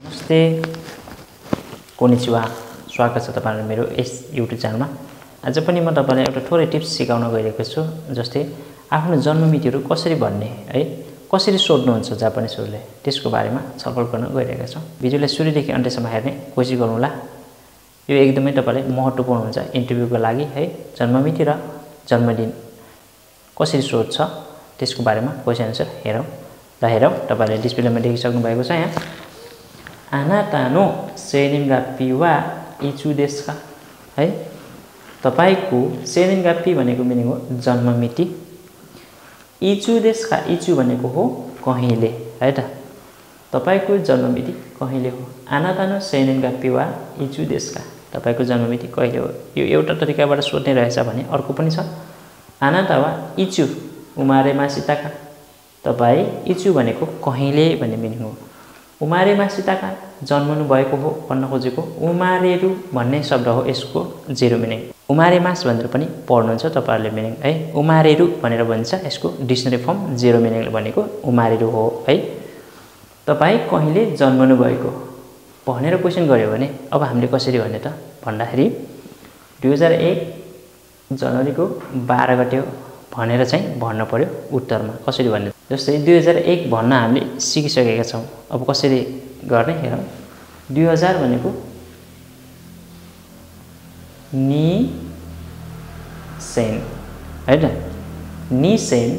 नमस्ते, कोनिचिवा, स्वागत छ तपाईहरुको मेरो यस युट्युब च्यानलमा। आज पनि म तपाईलाई एउटा थोरै टिप्स सिकाउन गइरहेको छु, जस्तै आफ्नो जन्ममितिहरु कसरी भन्ने है, कसरी सोध्नुहुन्छ जापानिजहरुले, त्यसको बारेमा छलफल गर्न गइरहेका छौं। भिडियोलाई सुरुदेखि अन्त्यसम्म हेर्ने कोसिस गर्नुहोला। यो एकदमै तपाईलाई महत्त्वपूर्ण हुन्छ इन्टरभ्युको लागि है। जन्ममिति र जन्मदिन कसरी सोध्छ त्यसको बारेमा क्वेशन आन्सर हेरौं। ल हेरौं, तपाईले डिस्प्लेमा देखिसक्नु भएको छ यहाँ। आनाता नो सेनिनगाप्पी वा इचु देशु का है। तपाईको सेनिनगाप्पी भनेको मिनिङ हो जन्ममिति। इचु देशु का, इचु भनेको हो कहिले है त। तपाईको जन्ममिति कहिले हो। आनाता नो सेनिनगाप्पी वा इचु देशु का, तपाईको जन्ममिति कहिले हो। यो एउटा तरिकाबाट सोध्ने रहेछ भने अर्को पनि छ। आनाता वा इचु उमारेमासिता का, तपाई इचु भनेको कहिले भन्ने मिनिङ हो। उमारेमासिता का, जन्मनु भएको हो भन्न खोजेको। उमारेरु भन्ने शब्द हो यसको जेरो मिनिङ। उमारेमास भनेर पनि पढ्नुहुन्छ तपाईहरुले मिनिङ है। उमारेरु भनेर भन्छ, यसको डिक्सनरी फर्म जेरो मिनिङ भनेको उमारेरु हो है। तपाई कहिले जन्मनु भएको भनेर क्वेशन गर्यो भने अब हामीले कसरी भन्ने त भन्दाखेरि 2001 जनवरीको 12 गते हो भनेर चाहिँ भन्न पर्यो उत्तरमा। कसरी भन्ने जस्तै 2001 भन्न हामीले सिकिसकेका छौं। अब कसरी गर्ने हेरौं। 2000 भनेको नि सेन है त। नि सेन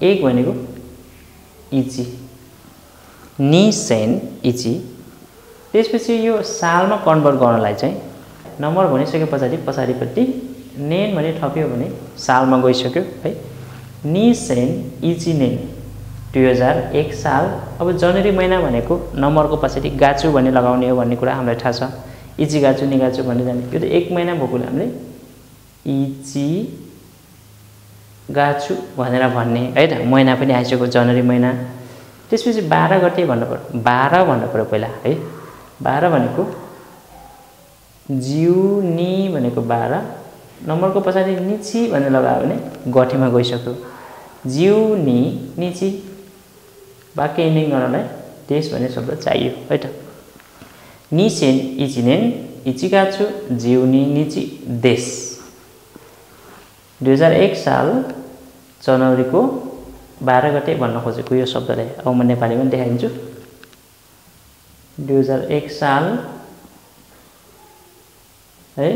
1 भनेको इची, नि सेन इची। त्यसपछि यो सालमा कन्भर्ट गर्नलाई चाहिँ नम्बर भनिसके पछाडिपट्टि नेन भने थप्यो भने सालमा गइसक्यो है। नि सेन इची नेन 2001 साल। अब जनवरी महिना भनेको नम्बरको पछाडि गाचु भन्ने लगाउने हो भन्ने कुरा हामीलाई थाहा छ। इची गाचु नि गाचु भन्ने जाने। यो त 1 महिना भएकोले हामीले इची गाचु भनेर भन्ने है त। महिना पनि आइसक्यो जनवरी महिना। त्यसपछि 12 गते भन्नु पर्यो। 12 भन्नु पर्यो पहिला है। 12 भनेको जिउ नि भनेको 12, नम्बरको पछाडि निची भनेर लगायो भने गठेमा गइसक्यो। जिउ नि निची। वाक्य एन्डिङ गर्नलाई देश भन्ने शब्द चाहियो है त। नि सेन इची नेन इचिगाछु जिउ नि निची देश। 2001 साल जनवरीको 12 गते भन्न खोजेको यो शब्दलाई अब म नेपालीमा देखाइदिन्छु। 2001 साल है,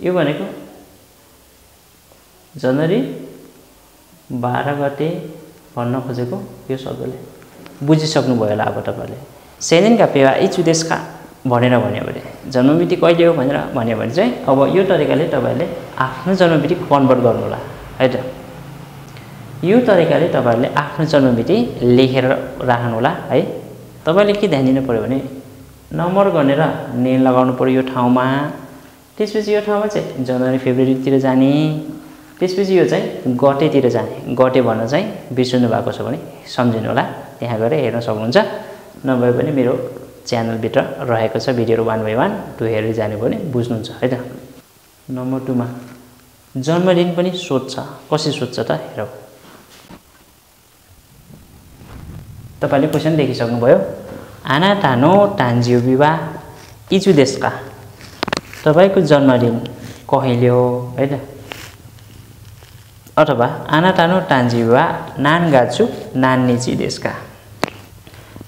यो भनेको जनवरी 12 गते भन्न खोजेको यो शब्दले बुझिसक्नु भयो होला अब तपाईले। सेनिनगाप्पी वा इचु देशु का भनेर भन्यो भने जन्ममिति कहिले हो भनेर भन्यो भने चाहिँ अब यो तरिकाले तपाईले आफ्नो जन्ममिति कन्भर्ट गर्नु होला है त। यो तरिकाले तपाईले आफ्नो जन्ममिति लेखेर राख्नु होला है। तपाईले के ध्यान दिनु पर्यो भने नम्बर गनेर नेन लगाउनु पर्यो यो ठाउँमा। त्यसपछि यो ठाउँमा चाहिँ जनवरी फेब्रुअरीतिर जाने। त्यसपछि यो चाहिँ गतेतिर जाने। गते भन्न चाहिँ बिर्सनु भएको छ भने सम्झिनु होला, त्यहाँ गएर हेर्न सक्नुहुन्छ। नभए पनि मेरो च्यानल भित्र रहेको छ भिडियोहरु 1 by 1 त्यो हेर्दै जानु भने बुझ्नुहुन्छ है त। नम्बर 2 मा जन्मदिन पनि सोध्छ। कसरी सोध्छ त हेरौं। तपाईले क्वेशन देखिसक्नु भयो। आनाता नो तान्जियोबी वा इचु देशु का, तपाईको जन्मदिन कहिले हो है त। अथवा आनाता नो तान्जियोबी वा नानगाचु नान्निची देशु का,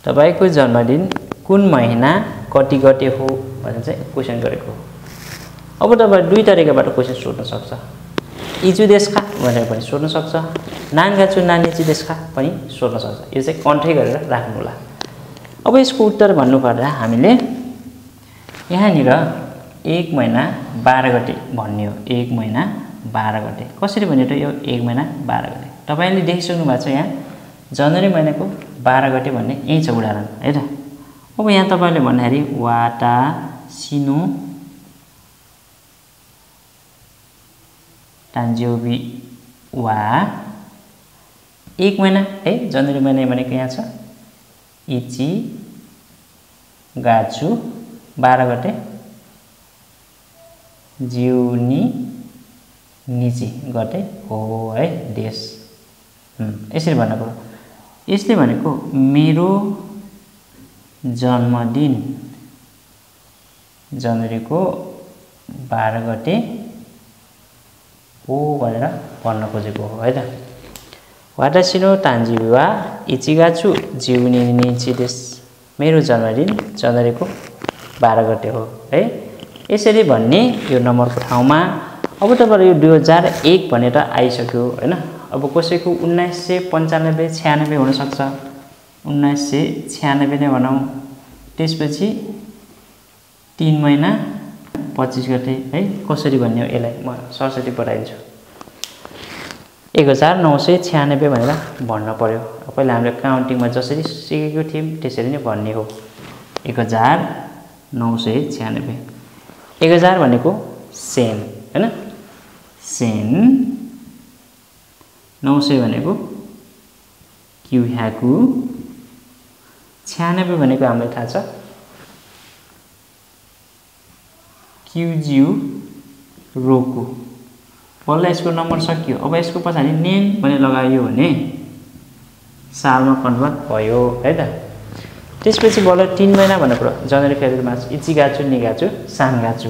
तपाईको जन्मदिन कुन महिना कति गते हो भनेर चाहिँ क्वेशन गरेको। अब तपाई दुई तरिकाबाट क्वेशन सोध्न सक्छ। इचु देशु का भनेर पनि सोध्न सक्छ, नानगाचु नान्निची देशु का पनि सोध्न सक्छ। यो चाहिँ कन्ट्री गरेर राख्नु होला। अब यसको उत्तर भन्नु पर्दा हामीले यहाँनिर 1 महिना 12 गते भन्ने हो। 1 महिना 12 गते कसरी भन्ने त यो 1 महिना 12 गते तपाईले देखिसक्नु भएको छ। यहाँ जनवरी महिनाको 12 गते भन्ने यही छ उदाहरण है त। अब यहाँ तपाईले भन्दाखेरि वाटा सिनो तान्जियोबी वा 1 महिना है, जनवरी महिना भनेको यहाँ छ। इची गाचु 12 गते जिउ नि निची गते हो है देश। यसरी भन्नु पर्यो। यसले भनेको मेरो जन्मदिन जनवरीको 12 गते हो भनेर भन्न खोजेको हो है त। वाटासी नो तान्जिबी वा 1月12日です。मेरो जन्मदिन जनवरीको 12 गते हो है। यसरी भन्ने यो नम्बरको ठाउँमा अब तपाईहरु यो 2001 भनेर आइसक्यो हैन। अब कसैको 1995 96 हुन सक्छ। 1996 नै भनौं। त्यसपछि 3 महिना 25 गते है। कसरी भन्ने हो यसलाई म सरस्वती बताइदिन्छु। 1996 भनेर भन्न पर्यो। पहिला हामीले काउन्टिङमा जसरी सिकेको थियौं त्यसरी नै भन्ने हो। 1996 1000 भनेको सेन हैन। सेन 900 भनेको क्युहाकु 96 भनेको हामीलाई थाहा छ क्युजिउ रोकु। बल्ल यसको नम्बर सकियो। अब यसको पछाडी नेन भने लगाइयो भने सालमा कन्भर्ट भयो है त। त्यसपछि बल्ल 3 महिना भन्नु पर्यो। जनवरी फेब्रुअरी मार्च 1月2月3月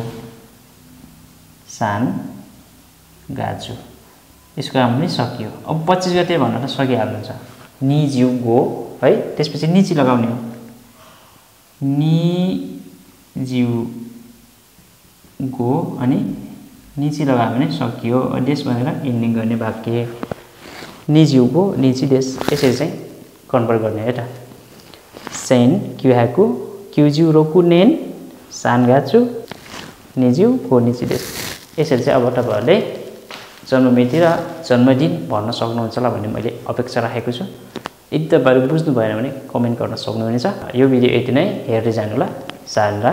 3月यसको काम पनि सकियो। अब 25 गते भन्न त सकिहाल्नुहुन्छ। निजिउ गो है। त्यसपछि निची लगाउने हो। निजिउ गो अनि निची लगायो भने सकियो। देश भनेर इन्डिङ गर्ने वाक्य निजिउ गो निची देश यसरी चाहिँ कन्भर्ट गर्ने है त। सेन क्युहाकु क्युजिउ रोकु नेन सानगाचु निजिउ गो निची देश। यसरी चाहिँ अब तपाईहरुले जन्ममिति र जन्मदिन भन्न सक्नुहुन्छ होला भन्ने मैले अपेक्षा राखेको छु। यदि तपाईहरु बुझ्नु भएन भने कमेन्ट गर्न सक्नुहुनेछ। यो भिडियो यति नै हेर्दै जानु होला। सारा